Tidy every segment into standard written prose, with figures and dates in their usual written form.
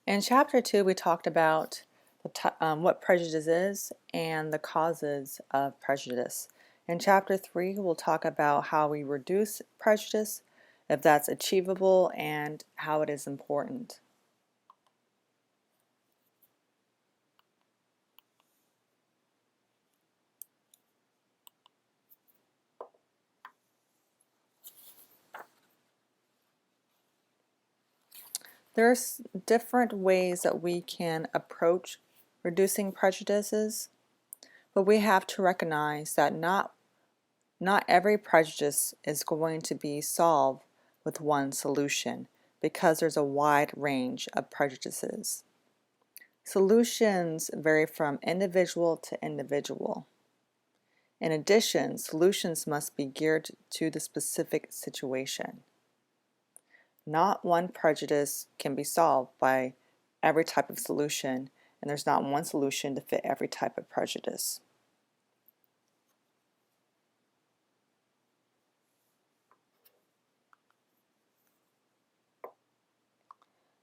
In Chapter 2, we talked about what prejudice is and the causes of prejudice. In Chapter 3, we'll talk about how we reduce prejudice, if that's achievable, and how it is important. There's different ways that we can approach reducing prejudices, but we have to recognize that not every prejudice is going to be solved with one solution because there's a wide range of prejudices. Solutions vary from individual to individual. In addition, solutions must be geared to the specific situation. Not one prejudice can be solved by every type of solution, and there's not one solution to fit every type of prejudice.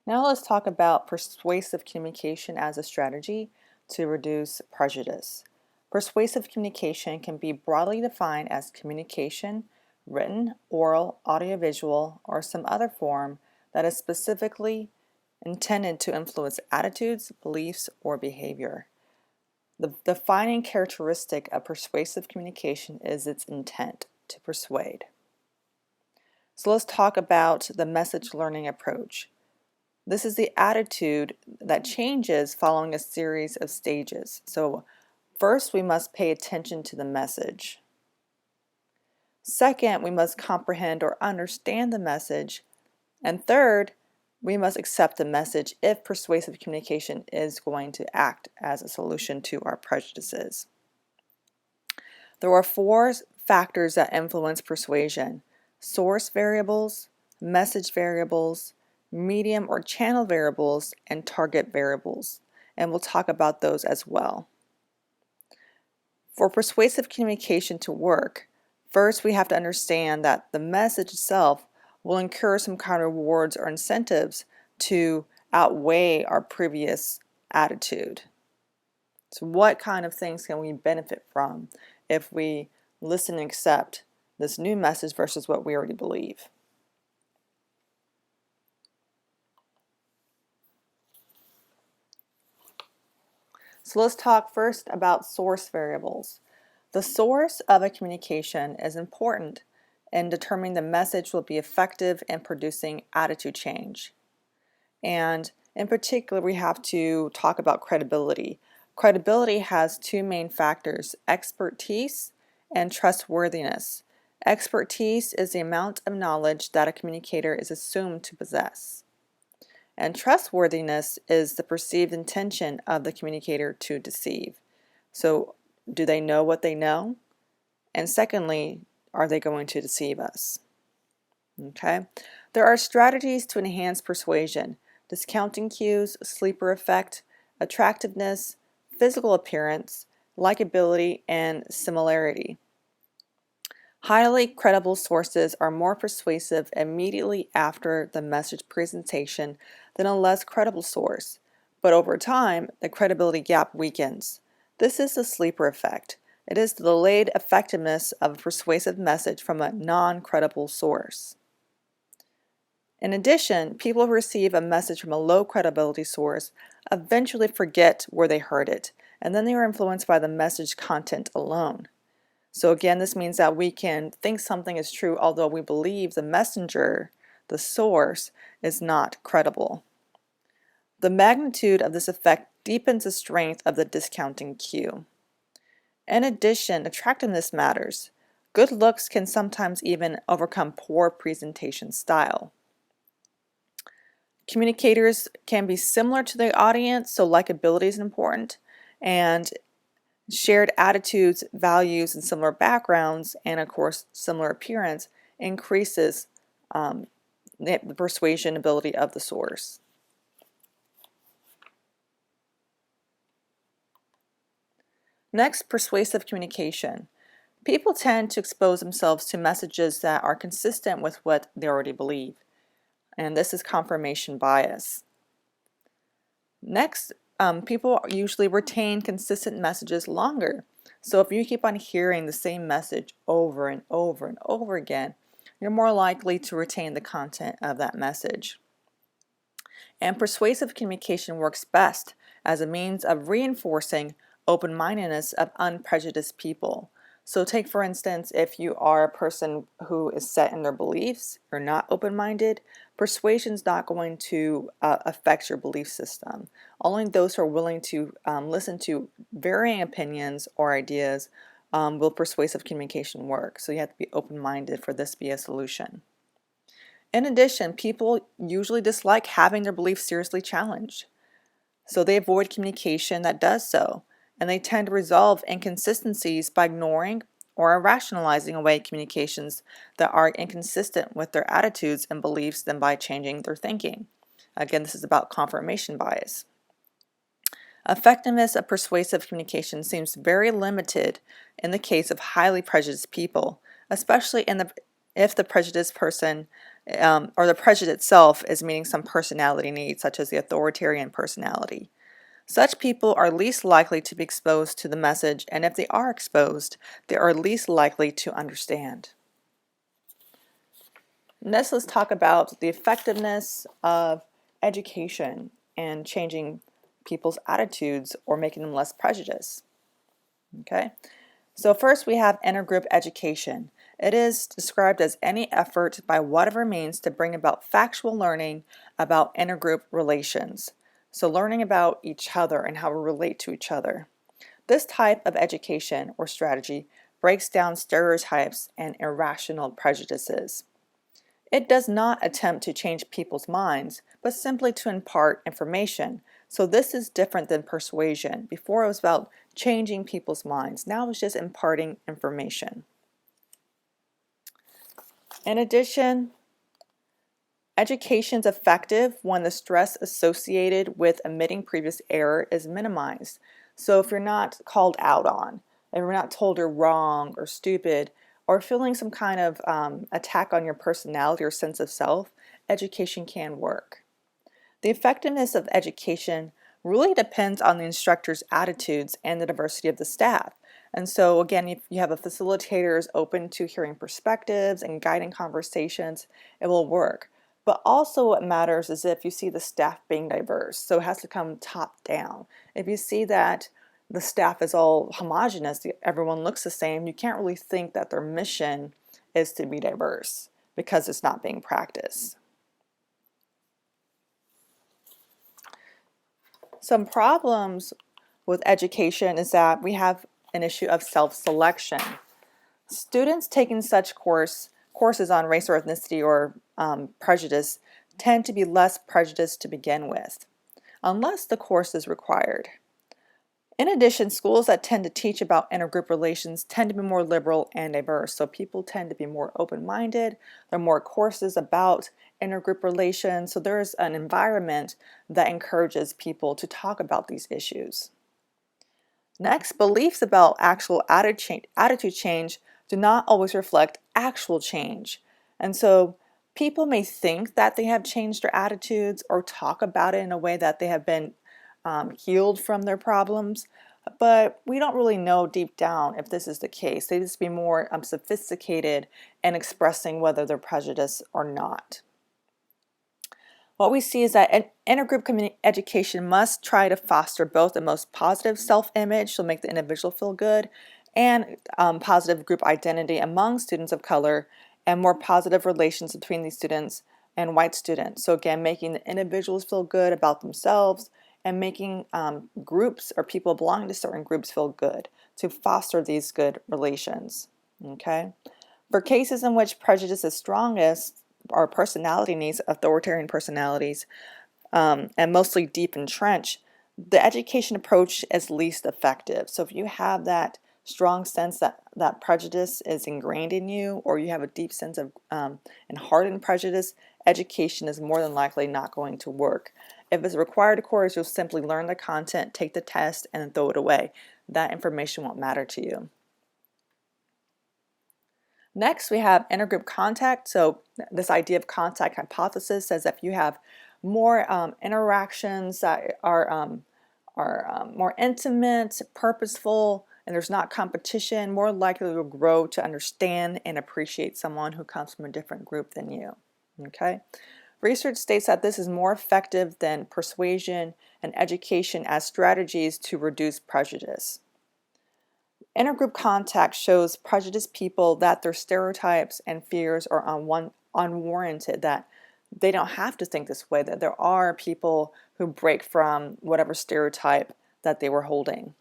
Now let's talk about persuasive communication as a strategy to reduce prejudice. Persuasive communication can be broadly defined as communication, written, oral, audiovisual, or some other form that is specifically intended to influence attitudes, beliefs, or behavior. The defining characteristic of persuasive communication is its intent to persuade. So let's talk about the message learning approach. This is the attitude that changes following a series of stages. So first, we must pay attention to the message. Second, we must comprehend or understand the message. And third, we must accept the message if persuasive communication is going to act as a solution to our prejudices. There are 4 factors that influence persuasion: source variables, message variables, medium or channel variables, and target variables. And we'll talk about those as well. For persuasive communication to work, first we have to understand that the message itself will incur some kind of rewards or incentives to outweigh our previous attitude. So what kind of things can we benefit from if we listen and accept this new message versus what we already believe? So let's talk first about source variables. The source of a communication is important in determining the message will be effective in producing attitude change. And in particular, we have to talk about credibility. Credibility has 2 main factors: expertise and trustworthiness. Expertise is the amount of knowledge that a communicator is assumed to possess. And trustworthiness is the perceived intention of the communicator to deceive. So, do they know what they know? And secondly, are they going to deceive us? Okay. There are strategies to enhance persuasion: discounting cues, sleeper effect, attractiveness, physical appearance, likability, and similarity. Highly credible sources are more persuasive immediately after the message presentation than a less credible source, but over time, the credibility gap weakens. This is the sleeper effect. It is the delayed effectiveness of a persuasive message from a non-credible source. In addition, people who receive a message from a low credibility source eventually forget where they heard it, and then they are influenced by the message content alone. So again, this means that we can think something is true although we believe the messenger, the source, is not credible. The magnitude of this effect deepens the strength of the discounting cue. In addition, attractiveness matters. Good looks can sometimes even overcome poor presentation style. Communicators can be similar to the audience, so likability is important, and shared attitudes, values, and similar backgrounds, and of course similar appearance, increases the persuasion ability of the source. Next, persuasive communication. People tend to expose themselves to messages that are consistent with what they already believe, and this is confirmation bias. Next, people usually retain consistent messages longer. So if you keep on hearing the same message over and over and over again, you're more likely to retain the content of that message. And persuasive communication works best as a means of reinforcing open-mindedness of unprejudiced people. So take for instance, if you are a person who is set in their beliefs, you're not open-minded, persuasion's not going to affect your belief system. Only those who are willing to listen to varying opinions or ideas will persuasive communication work. So you have to be open-minded for this to be a solution. In addition, people usually dislike having their beliefs seriously challenged. So they avoid communication that does so, and they tend to resolve inconsistencies by ignoring or rationalizing away communications that are inconsistent with their attitudes and beliefs than by changing their thinking. Again, this is about confirmation bias. Effectiveness of persuasive communication seems very limited in the case of highly prejudiced people, especially if the prejudiced person or the prejudice itself is meeting some personality needs, such as the authoritarian personality. Such people are least likely to be exposed to the message, and if they are exposed, they are least likely to understand. Next, let's talk about the effectiveness of education and changing people's attitudes or making them less prejudiced. Okay, so first we have intergroup education. It is described as any effort by whatever means to bring about factual learning about intergroup relations. So learning about each other and how we relate to each other. This type of education or strategy breaks down stereotypes and irrational prejudices. It does not attempt to change people's minds, but simply to impart information. So this is different than persuasion. Before it was about changing people's minds. Now it's just imparting information. In addition, education is effective when the stress associated with admitting previous error is minimized. So if you're not called out on, if you're not told you're wrong or stupid, or feeling some kind of attack on your personality or sense of self, education can work. The effectiveness of education really depends on the instructor's attitudes and the diversity of the staff. And so again, if you have a facilitator who's open to hearing perspectives and guiding conversations, it will work. But also what matters is if you see the staff being diverse. So it has to come top down. If you see that the staff is all homogenous, everyone looks the same, you can't really think that their mission is to be diverse because it's not being practiced. Some problems with education is that we have an issue of self-selection. Students taking such courses on race or ethnicity or prejudice tend to be less prejudiced to begin with, unless the course is required. In addition, schools that tend to teach about intergroup relations tend to be more liberal and diverse, so people tend to be more open-minded. There are more courses about intergroup relations, so there is an environment that encourages people to talk about these issues. Next, beliefs about actual attitude change do not always reflect actual change. And so people may think that they have changed their attitudes or talk about it in a way that they have been healed from their problems, but we don't really know deep down if this is the case. They just be more sophisticated in expressing whether they're prejudiced or not. What we see is that intergroup education must try to foster both the most positive self-image, so make the individual feel good, and positive group identity among students of color, and more positive relations between these students and white students. So again, making the individuals feel good about themselves and making groups or people belonging to certain groups feel good to foster these good relations. Okay? For cases in which prejudice is strongest, our personality needs, authoritarian personalities, and mostly deep entrenched, the education approach is least effective. So if you have that strong sense that prejudice is ingrained in you, or you have a deep sense of and hardened prejudice, education is more than likely not going to work. If it's a required course, you'll simply learn the content, take the test, and then throw it away. That information won't matter to you. Next, we have intergroup contact. So this idea of contact hypothesis says that if you have more interactions that are more intimate, purposeful, and there's not competition, more likely to grow to understand and appreciate someone who comes from a different group than you. Okay? Research states that this is more effective than persuasion and education as strategies to reduce prejudice. Intergroup contact shows prejudiced people that their stereotypes and fears are unwarranted, that they don't have to think this way, that there are people who break from whatever stereotype that they were holding.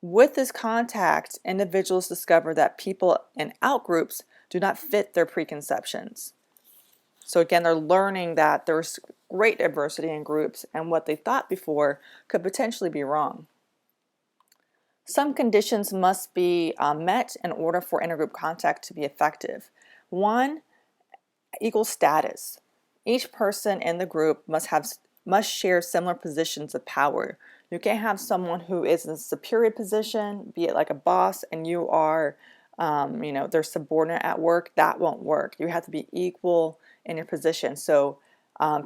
With this contact, individuals discover that people in outgroups do not fit their preconceptions. So again, they're learning that there's great diversity in groups, and what they thought before could potentially be wrong. Some conditions must be met in order for intergroup contact to be effective. One, equal status. Each person in the group must share similar positions of power. You can't have someone who is in a superior position, be it like a boss, and you are, their subordinate at work. That won't work. You have to be equal in your position. So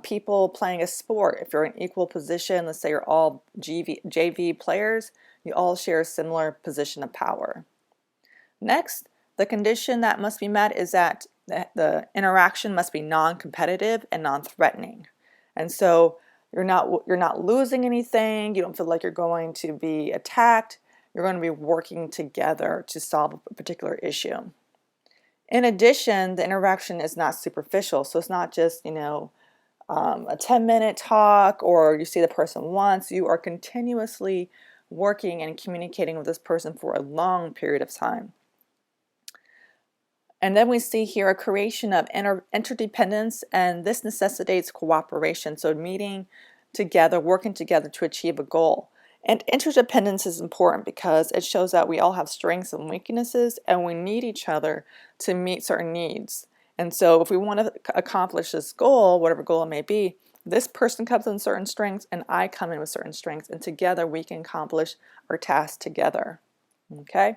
people playing a sport, if you're in equal position, let's say you're all JV players, you all share a similar position of power. Next, the condition that must be met is that the interaction must be non-competitive and non-threatening. And so you're not losing anything, you don't feel like you're going to be attacked, you're going to be working together to solve a particular issue. In addition, the interaction is not superficial, so it's not just, a 10-minute talk or you see the person once. You are continuously working and communicating with this person for a long period of time. And then we see here a creation of interdependence, and this necessitates cooperation. So meeting together, working together to achieve a goal. And interdependence is important because it shows that we all have strengths and weaknesses, and we need each other to meet certain needs. And so if we want to accomplish this goal, whatever goal it may be, this person comes in certain strengths and I come in with certain strengths, and together we can accomplish our task together. Okay?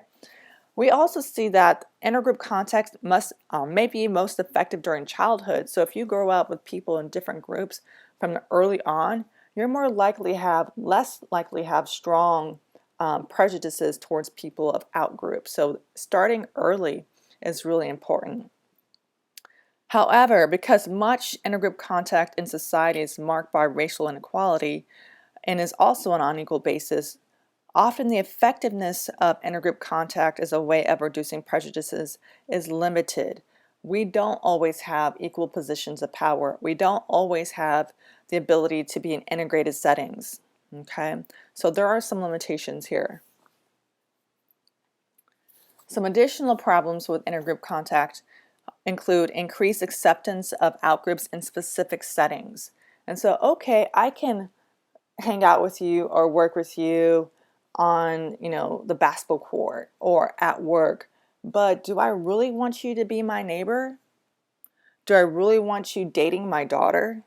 We also see that intergroup contact may be most effective during childhood. So if you grow up with people in different groups from early on, you're less likely to have strong prejudices towards people of outgroups. So starting early is really important. However, because much intergroup contact in society is marked by racial inequality and is also on an unequal basis, often the effectiveness of intergroup contact as a way of reducing prejudices is limited. We don't always have equal positions of power. We don't always have the ability to be in integrated settings. Okay, so there are some limitations here. Some additional problems with intergroup contact include increased acceptance of outgroups in specific settings. And so, okay, I can hang out with you or work with you on, the basketball court or at work, but do I really want you to be my neighbor? Do I really want you dating my daughter?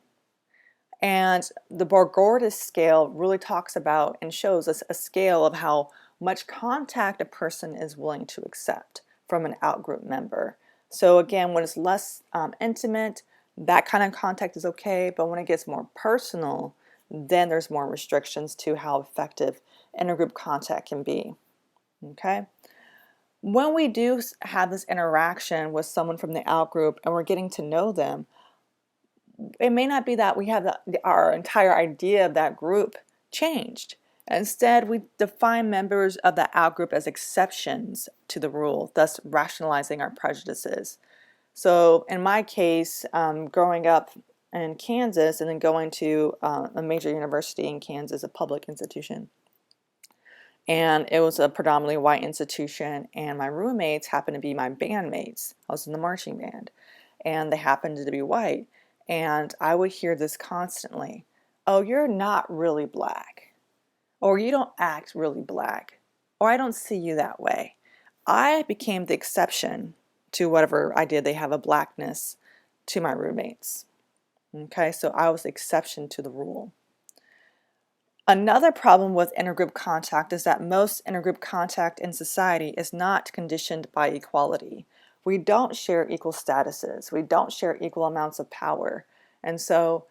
And the Borgordis scale really talks about and shows us a scale of how much contact a person is willing to accept from an outgroup member. So again, when it's less intimate, that kind of contact is okay, but when it gets more personal, then there's more restrictions to how effective intergroup contact can be. Okay? When we do have this interaction with someone from the outgroup and we're getting to know them, it may not be that we have our entire idea of that group changed. Instead, we define members of the outgroup as exceptions to the rule, thus rationalizing our prejudices. So in my case, growing up in Kansas and then going to a major university in Kansas, a public institution, and it was a predominantly white institution, and my roommates happened to be my bandmates. I was in the marching band, and they happened to be white, and I would hear this constantly: oh, you're not really black, or you don't act really black, or I don't see you that way. I became the exception to whatever idea they have of blackness to my roommates. Okay, so I was the exception to the rule. Another problem with intergroup contact is that most intergroup contact in society is not conditioned by equality. We don't share equal statuses. We don't share equal amounts of power. And so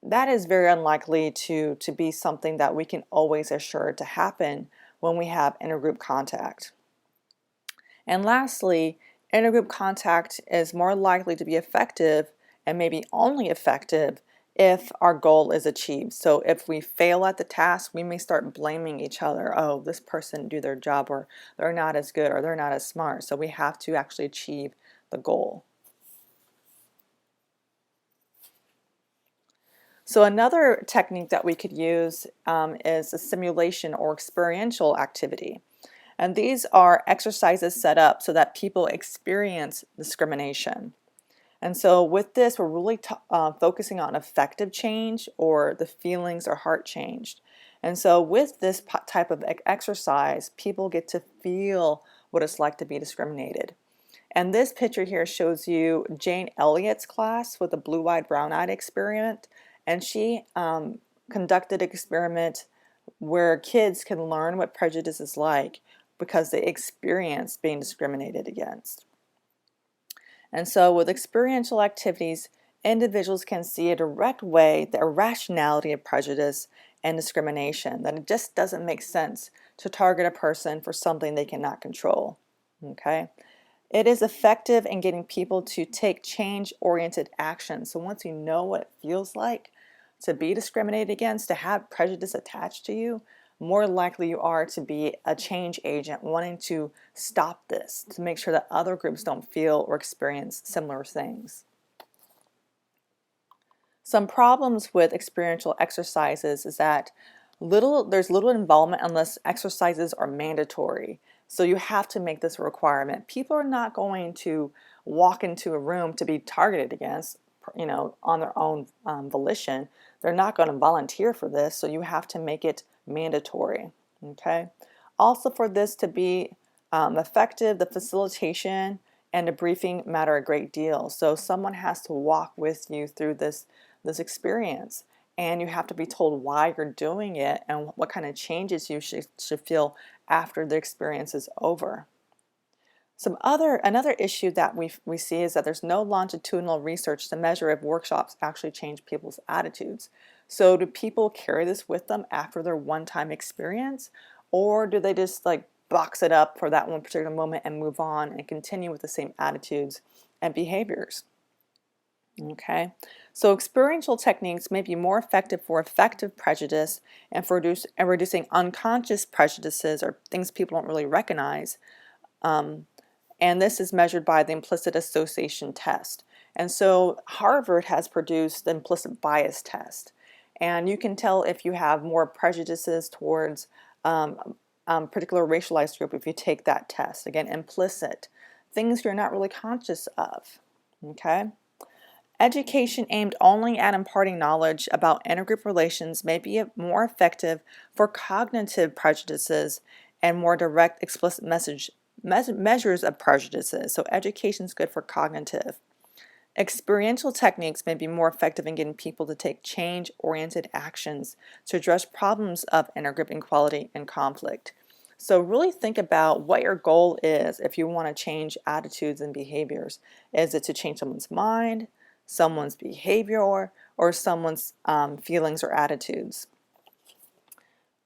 that is very unlikely to be something that we can always assure to happen when we have intergroup contact. And lastly, intergroup contact is more likely to be effective, and maybe only effective, if our goal is achieved. So if we fail at the task, we may start blaming each other. Oh, this person didn't do their job, or they're not as good, or they're not as smart. So we have to actually achieve the goal. So another technique that we could use is a simulation or experiential activity. And these are exercises set up so that people experience discrimination. And so with this, we're really focusing on affective change, or the feelings or heart changed. And so with this type of exercise, people get to feel what it's like to be discriminated. And this picture here shows you Jane Elliott's class with the blue-eyed, brown-eyed experiment. And she conducted an experiment where kids can learn what prejudice is like because they experience being discriminated against. And so with experiential activities, individuals can see a direct way the irrationality of prejudice and discrimination, that it just doesn't make sense to target a person for something they cannot control. Okay? It is effective in getting people to take change-oriented action. So once you know what it feels like to be discriminated against, to have prejudice attached to you, more likely you are to be a change agent wanting to stop this, to make sure that other groups don't feel or experience similar things. Some problems with experiential exercises is that there's little involvement unless exercises are mandatory. So you have to make this a requirement. People are not going to walk into a room to be targeted against, on their own volition. They're not going to volunteer for this, so you have to make it mandatory. Okay. Also, for this to be effective, the facilitation and the briefing matter a great deal. So someone has to walk with you through this experience, and you have to be told why you're doing it and what kind of changes you should feel after the experience is over. Another issue that we see is that there's no longitudinal research to measure if workshops actually change people's attitudes. So do people carry this with them after their one-time experience, or do they just like box it up for that one particular moment and move on and continue with the same attitudes and behaviors? Okay, so experiential techniques may be more effective for effective prejudice and for reducing unconscious prejudices, or things people don't really recognize. And this is measured by the implicit association test. And so Harvard has produced the implicit bias test. And you can tell if you have more prejudices towards particular racialized group if you take that test. Again, implicit, things you're not really conscious of. Okay? Education aimed only at imparting knowledge about intergroup relations may be more effective for cognitive prejudices and more direct, explicit measures of prejudices. So education is good for cognitive. Experiential techniques may be more effective in getting people to take change-oriented actions to address problems of intergroup inequality and conflict. So really think about what your goal is if you want to change attitudes and behaviors. Is it to change someone's mind, someone's behavior, or someone's feelings or attitudes?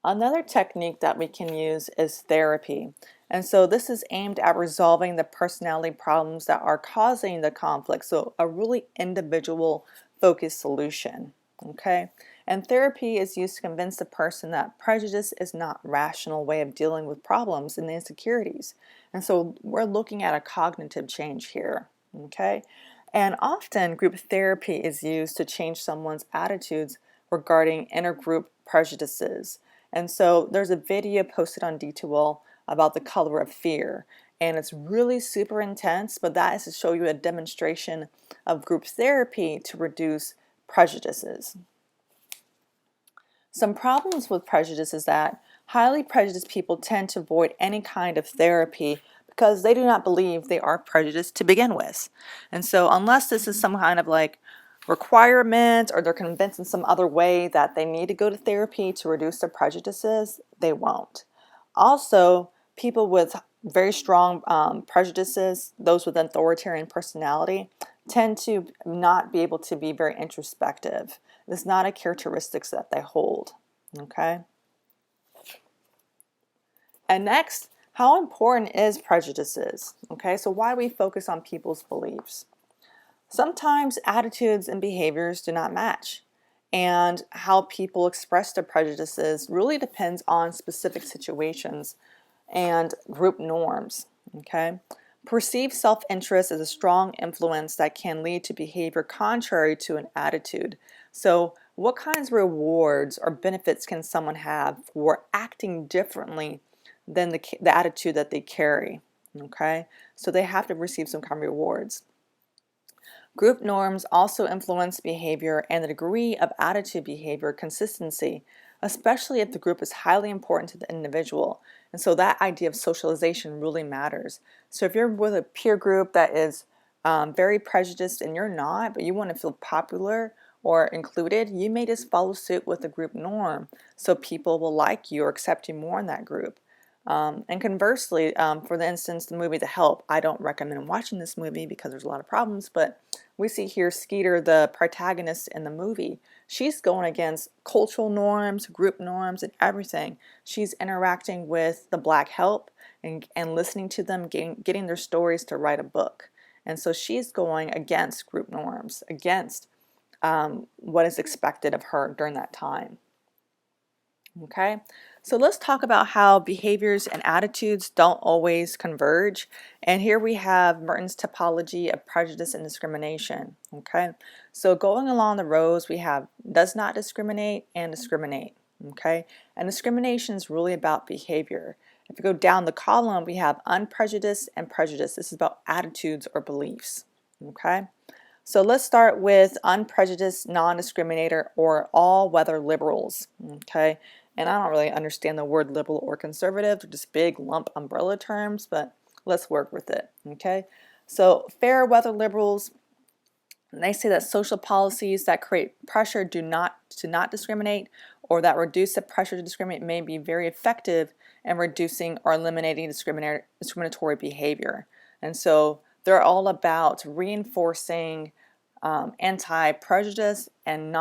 Another technique that we can use is therapy. And so this is aimed at resolving the personality problems that are causing the conflict. So a really individual focused solution. Okay? And therapy is used to convince the person that prejudice is not a rational way of dealing with problems and the insecurities. And so we're looking at a cognitive change here. Okay? And often group therapy is used to change someone's attitudes regarding intergroup prejudices. And so there's a video posted on D2L about the color of fear. And it's really super intense, but that is to show you a demonstration of group therapy to reduce prejudices. Some problems with prejudice is that highly prejudiced people tend to avoid any kind of therapy because they do not believe they are prejudiced to begin with. And so unless this is some kind of like requirement, or they're convinced in some other way that they need to go to therapy to reduce their prejudices, they won't. Also, people with very strong prejudices, those with authoritarian personality, tend to not be able to be very introspective. It's not a characteristics that they hold. Okay. And next, how important is prejudices? Okay, so why do we focus on people's beliefs? Sometimes attitudes and behaviors do not match, and how people express their prejudices really depends on specific situations and group norms. Okay, perceived self-interest is a strong influence that can lead to behavior contrary to an attitude. So what kinds of rewards or benefits can someone have for acting differently than the attitude that they carry? Okay, so they have to receive some kind of rewards. Group norms also influence behavior and the degree of attitude behavior consistency, especially if the group is highly important to the individual. And so that idea of socialization really matters. So if you're with a peer group that is very prejudiced and you're not, but you want to feel popular or included, you may just follow suit with the group norm so people will like you or accept you more in that group. And conversely, for the instance, the movie The Help, I don't recommend watching this movie because there's a lot of problems, but we see here Skeeter, the protagonist in the movie. She's going against cultural norms, group norms, and everything. She's interacting with the Black Help and listening to them, getting their stories to write a book. And so she's going against group norms, against what is expected of her during that time. Okay, so let's talk about how behaviors and attitudes don't always converge. And here we have Merton's typology of prejudice and discrimination. Okay, so going along the rows, we have does not discriminate and discriminate. Okay, and discrimination is really about behavior. If you go down the column, we have unprejudiced and prejudice. This is about attitudes or beliefs. Okay, so let's start with unprejudiced, non-discriminator, or all-weather liberals. Okay, and I don't really understand the word liberal or conservative. They're just big lump umbrella terms, but let's work with it. Okay, so fair weather liberals, they say that social policies that create pressure to not discriminate or that reduce the pressure to discriminate may be very effective in reducing or eliminating discriminatory behavior. And so they're all about reinforcing anti-prejudice and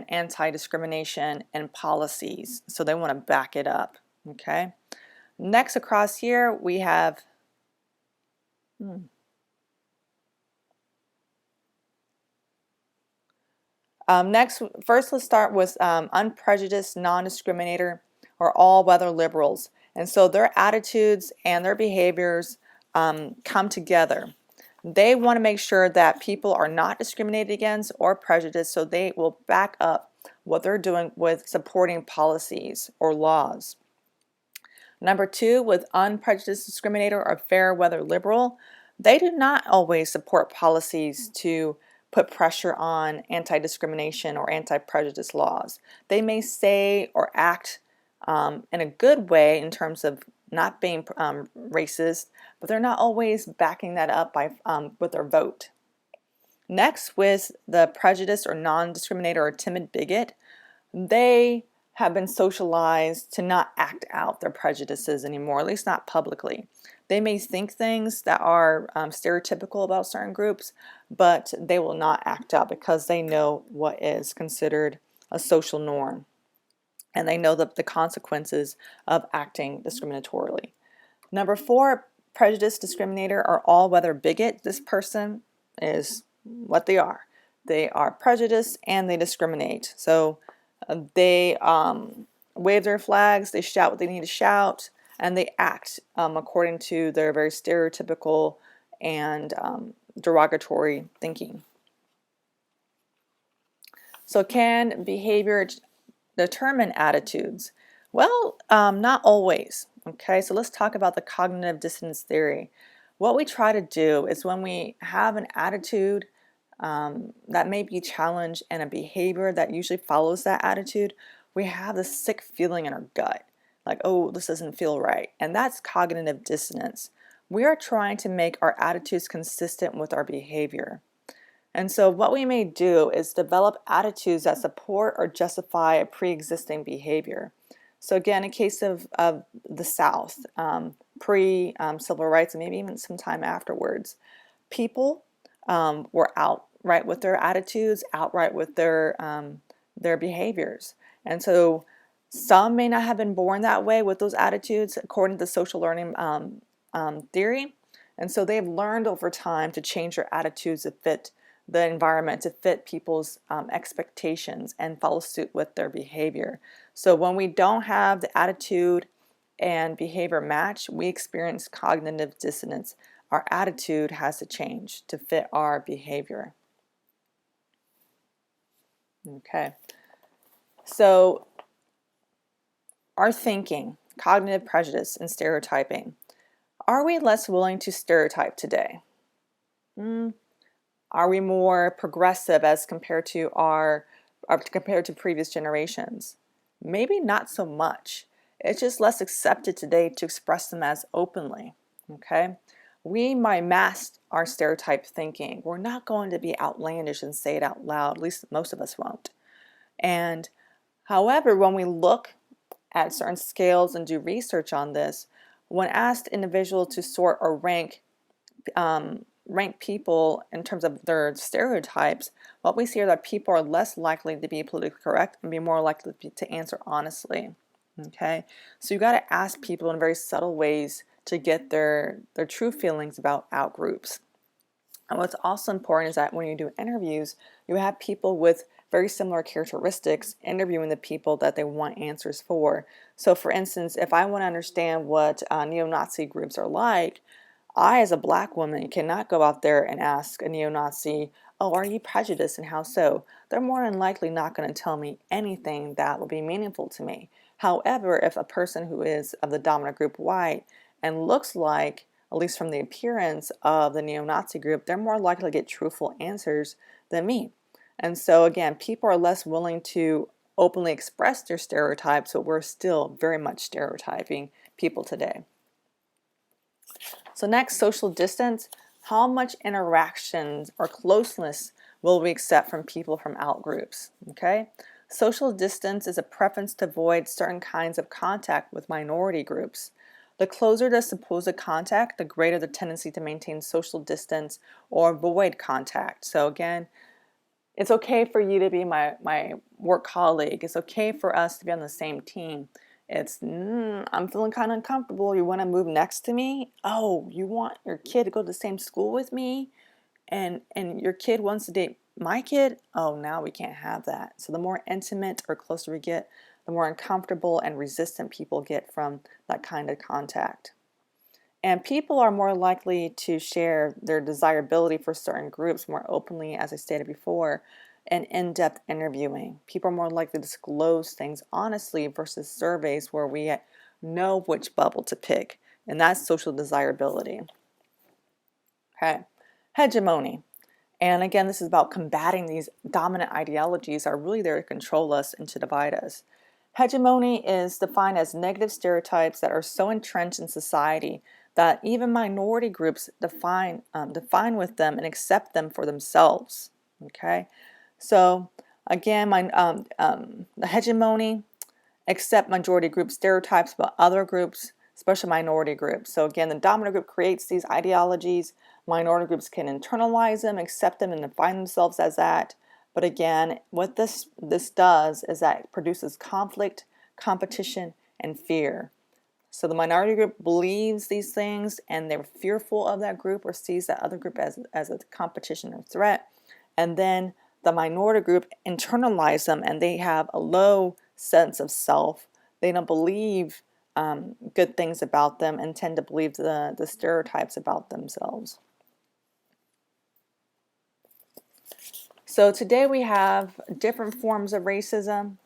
anti-discrimination and policies. So they want to back it up. Okay. Next across here we have first let's start with unprejudiced, non-discriminator, or all-weather liberals. And so their attitudes and their behaviors come together. They want to make sure that people are not discriminated against or prejudiced, so they will back up what they're doing with supporting policies or laws. Number two, with unprejudiced discriminator or fair weather liberal, they do not always support policies to put pressure on anti-discrimination or anti-prejudice laws. They may say or act in a good way in terms of not being racist, but they're not always backing that up by with their vote. Next, with the prejudiced or non-discriminator or timid bigot, they have been socialized to not act out their prejudices anymore, at least not publicly. They may think things that are stereotypical about certain groups, but they will not act out because they know what is considered a social norm. And they know the consequences of acting discriminatorily. Number four, prejudice discriminator or all-weather bigot. This person is what they are. They are prejudiced and they discriminate. So they wave their flags, they shout what they need to shout, and they act according to their very stereotypical and derogatory thinking. So can behavior determine attitudes? Well, not always. Okay, so let's talk about the cognitive dissonance theory. What we try to do is when we have an attitude that may be challenged and a behavior that usually follows that attitude, we have this sick feeling in our gut, like, oh, this doesn't feel right. And that's cognitive dissonance. We are trying to make our attitudes consistent with our behavior. And so what we may do is develop attitudes that support or justify a pre-existing behavior. So again, in case of the South, pre-civil rights and maybe even some time afterwards, people were outright with their attitudes, outright with their their behaviors. And so some may not have been born that way with those attitudes according to social learning theory. And so they've learned over time to change their attitudes to fit the environment, to fit people's expectations and follow suit with their behavior. So when we don't have the attitude and behavior match, we experience cognitive dissonance. Our attitude has to change to fit our behavior. Okay, so our thinking, cognitive prejudice, and stereotyping. Are we less willing to stereotype today? Are we more progressive as compared to previous generations? Maybe not so much. It's just less accepted today to express them as openly. Okay, we might mask our stereotype thinking. We're not going to be outlandish and say it out loud. At least most of us won't. And however, when we look at certain scales and do research on this, when asked individuals to sort or rank people in terms of their stereotypes, what we see are that people are less likely to be politically correct and be more likely to answer honestly. Okay, so you got to ask people in very subtle ways to get their true feelings about outgroups. And what's also important is that when you do interviews, you have people with very similar characteristics interviewing the people that they want answers for. So for instance, if I want to understand what neo-Nazi groups are like, I as a black woman cannot go out there and ask a neo-Nazi, oh, are you prejudiced and how so? They're more than likely not going to tell me anything that will be meaningful to me. However, if a person who is of the dominant group white and looks like, at least from the appearance of the neo-Nazi group, they're more likely to get truthful answers than me. And so again, people are less willing to openly express their stereotypes, but we're still very much stereotyping people today. So next, social distance. How much interaction or closeness will we accept from people from outgroups? Okay, social distance is a preference to avoid certain kinds of contact with minority groups. The closer the supposed contact, the greater the tendency to maintain social distance or avoid contact. So again, it's okay for you to be my work colleague. It's okay for us to be on the same team. It's, I'm feeling kind of uncomfortable. You want to move next to me? Oh, you want your kid to go to the same school with me? And your kid wants to date my kid? Oh, now we can't have that. So the more intimate or closer we get, the more uncomfortable and resistant people get from that kind of contact. And people are more likely to share their desirability for certain groups more openly, as I stated before, and in-depth interviewing. People are more likely to disclose things honestly versus surveys where we know which bubble to pick, and that's social desirability. Okay, hegemony. And again, this is about combating these dominant ideologies that are really there to control us and to divide us. Hegemony is defined as negative stereotypes that are so entrenched in society that even minority groups define with them and accept them for themselves. Okay, so again, the hegemony accept majority group stereotypes about other groups, especially minority groups. So again, the dominant group creates these ideologies. Minority groups can internalize them, accept them, and define themselves as that. But again, what this does is that it produces conflict, competition, and fear. So the minority group believes these things and they're fearful of that group or sees that other group as a competition or threat. And then the minority group internalize them and they have a low sense of self. They don't believe good things about them and tend to believe the stereotypes about themselves. So today we have different forms of racism.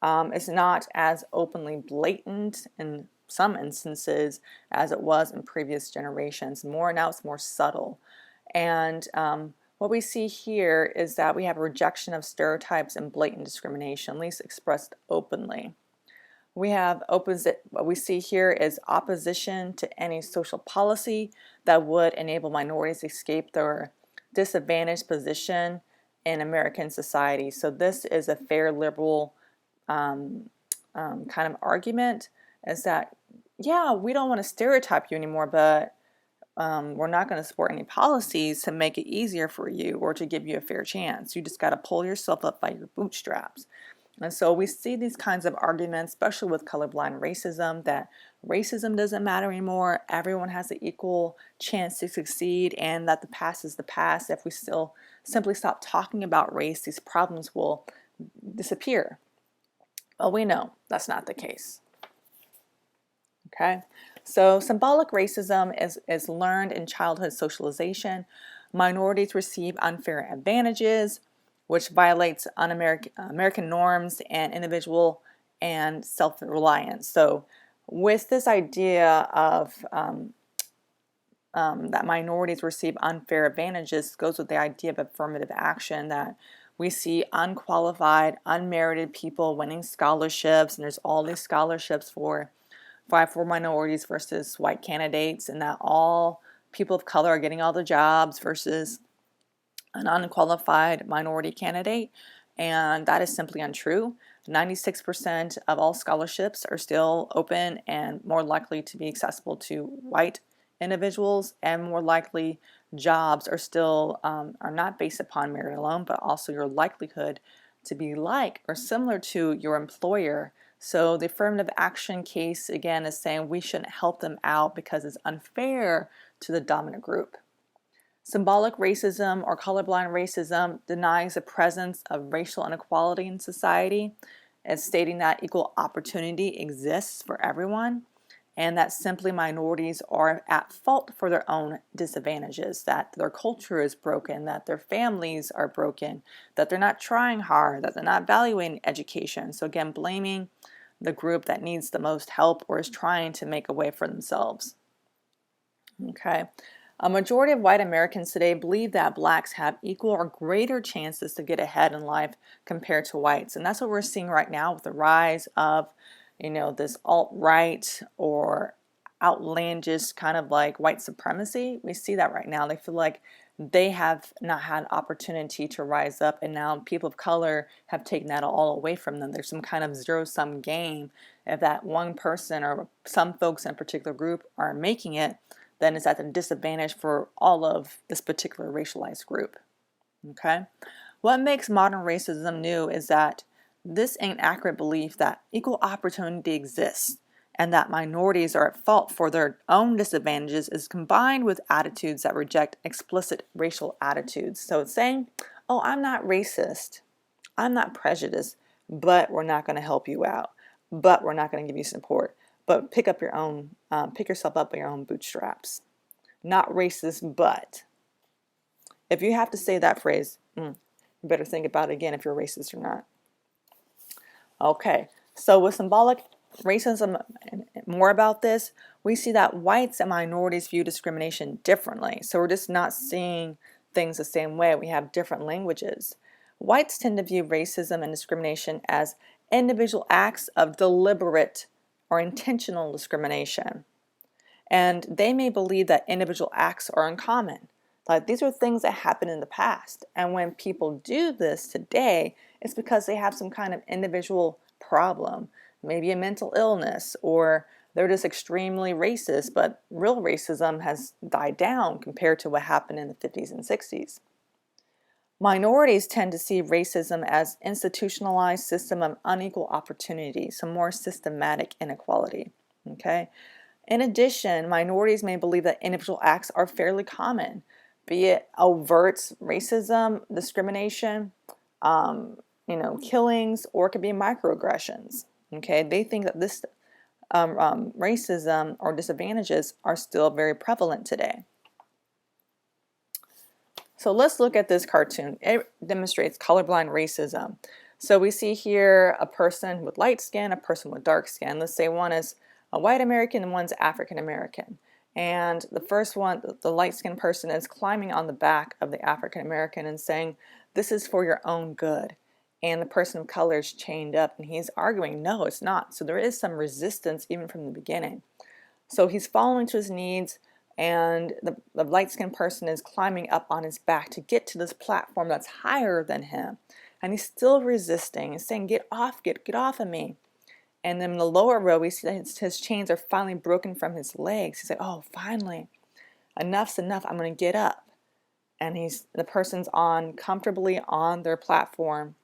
It's not as openly blatant in some instances as it was in previous generations. Now it's more subtle. And what we see here is that we have a rejection of stereotypes and blatant discrimination, at least expressed openly. What we see here is opposition to any social policy that would enable minorities to escape their disadvantaged position in American society. So this is a fair liberal kind of argument, is that, yeah, we don't want to stereotype you anymore, but we're not going to support any policies to make it easier for you or to give you a fair chance. You just got to pull yourself up by your bootstraps. And so we see these kinds of arguments, especially with colorblind racism, that racism doesn't matter anymore. Everyone has an equal chance to succeed, and that the past is the past. If we still simply stop talking about race, these problems will disappear. Well, we know that's not the case. Okay, so symbolic racism is learned in childhood socialization. Minorities receive unfair advantages, which violates American norms and individual and self-reliance. So with this idea of that minorities receive unfair advantages, goes with the idea of affirmative action, that we see unqualified, unmerited people winning scholarships, and there's all these scholarships for minorities versus white candidates, and that all people of color are getting all the jobs versus an unqualified minority candidate. And that is simply untrue. 96% of all scholarships are still open and more likely to be accessible to white individuals, and more likely jobs are still are not based upon merit alone, but also your likelihood to be like or similar to your employer. So the affirmative action case, again, is saying we shouldn't help them out because it's unfair to the dominant group. Symbolic racism or colorblind racism denies the presence of racial inequality in society. It's stating that equal opportunity exists for everyone, and that simply minorities are at fault for their own disadvantages, that their culture is broken, that their families are broken, that they're not trying hard, that they're not valuing education. So again, blaming the group that needs the most help or is trying to make a way for themselves. Okay. A majority of white Americans today believe that blacks have equal or greater chances to get ahead in life compared to whites. And that's what we're seeing right now with the rise of, this alt-right or outlandish kind of like white supremacy. We see that right now. They feel like they have not had opportunity to rise up, and now people of color have taken that all away from them. There's some kind of zero-sum game. If that one person or some folks in a particular group are making it, then it's at a disadvantage for all of this particular racialized group. Okay? What makes modern racism new is that this inaccurate belief that equal opportunity exists and that minorities are at fault for their own disadvantages is combined with attitudes that reject explicit racial attitudes. So it's saying, oh, I'm not racist, I'm not prejudiced, but we're not going to help you out, but we're not going to give you support, but pick yourself up by your own bootstraps. Not racist, but. If you have to say that phrase, you better think about it again if you're racist or not. Okay, so with symbolic racism, and more about this, we see that whites and minorities view discrimination differently. So we're just not seeing things the same way. We have different languages. Whites tend to view racism and discrimination as individual acts of deliberate or intentional discrimination. And they may believe that individual acts are uncommon. Like these are things that happened in the past. And when people do this today, it's because they have some kind of individual problem, maybe a mental illness, or they're just extremely racist, but real racism has died down compared to what happened in the 50s and 60s. Minorities tend to see racism as institutionalized system of unequal opportunity, so more systematic inequality. Okay. In addition, minorities may believe that individual acts are fairly common, be it overt racism, discrimination, killings, or it could be microaggressions. Okay, they think that this racism or disadvantages are still very prevalent today. So let's look at this cartoon. It demonstrates colorblind racism. So we see here a person with light skin, a person with dark skin. Let's say one is a white American and one's African American. And the first one, the light-skinned person, is climbing on the back of the African American and saying, "This is for your own good." And the person of color is chained up and he's arguing, "No, it's not." So there is some resistance even from the beginning. So he's falling to his knees, and the light-skinned person is climbing up on his back to get to this platform that's higher than him. And he's still resisting and saying, "Get off, get off of me." And then in the lower row, we see that his chains are finally broken from his legs. He's like, "Oh, finally." enough's enough, I'm going to get up. And the person's comfortably on their platform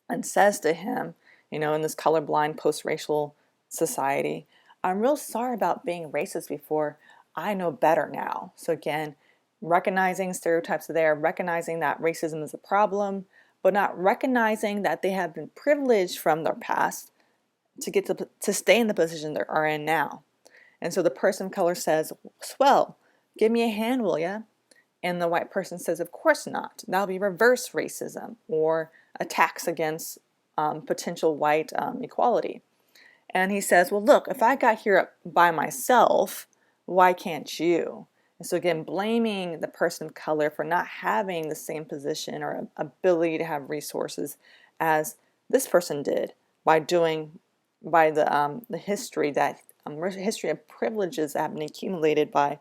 and says to him, in this colorblind post-racial society, I'm real sorry about being racist before. I know better now. So again, recognizing stereotypes are there, recognizing that racism is a problem, but not recognizing that they have been privileged from their past to get to stay in the position they are in now. And so the person of color says, swell, give me a hand, will ya? And the white person says, of course not. That'll be reverse racism or attacks against potential white equality. And he says, well, look, if I got here by myself, why can't you? And so again, blaming the person of color for not having the same position or ability to have resources as this person did by the history history of privileges that have been accumulated by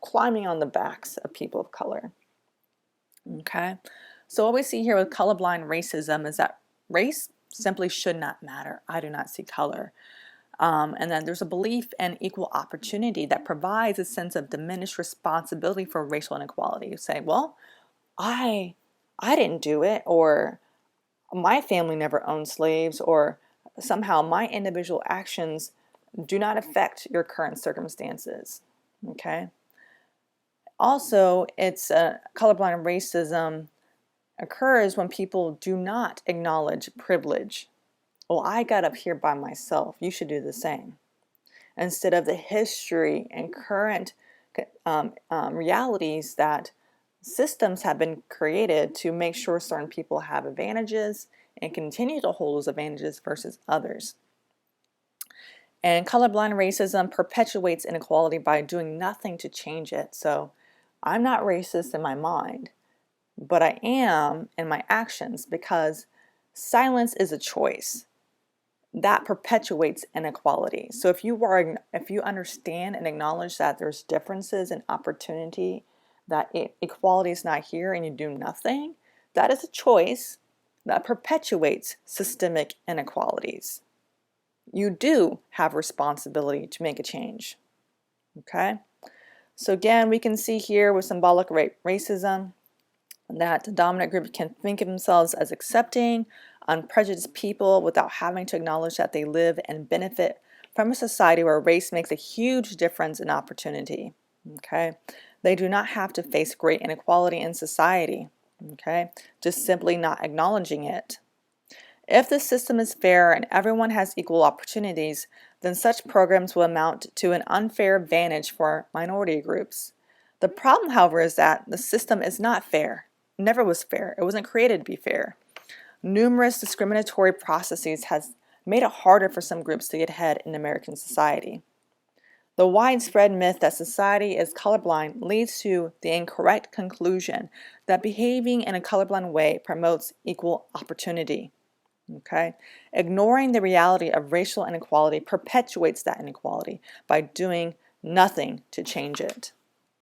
climbing on the backs of people of color. Okay, so what we see here with colorblind racism is that race simply should not matter. I do not see color. And then there's a belief in equal opportunity that provides a sense of diminished responsibility for racial inequality. You say, well, I didn't do it, or my family never owned slaves, or somehow my individual actions do not affect your current circumstances. Okay. Also, colorblind racism occurs when people do not acknowledge privilege. Well, I got up here by myself. You should do the same. Instead of the history and current realities that systems have been created to make sure certain people have advantages and continue to hold those advantages versus others. And colorblind racism perpetuates inequality by doing nothing to change it. So I'm not racist in my mind, but I am in my actions, because silence is a choice. That perpetuates inequality. So if you understand and acknowledge that there's differences in opportunity, that equality is not here, and you do nothing, that is a choice that perpetuates systemic inequalities. You do have responsibility to make a change. Okay? So again, we can see here with symbolic racism that the dominant group can think of themselves as accepting unprejudiced people without having to acknowledge that they live and benefit from a society where race makes a huge difference in opportunity. Okay? They do not have to face great inequality in society. Okay? Just simply not acknowledging it. If the system is fair and everyone has equal opportunities, then such programs will amount to an unfair advantage for minority groups. The problem, however, is that the system is not fair. It never was fair. It wasn't created to be fair. Numerous discriminatory processes has made it harder for some groups to get ahead in American society. The widespread myth that society is colorblind leads to the incorrect conclusion that behaving in a colorblind way promotes equal opportunity. Okay? Ignoring the reality of racial inequality perpetuates that inequality by doing nothing to change it.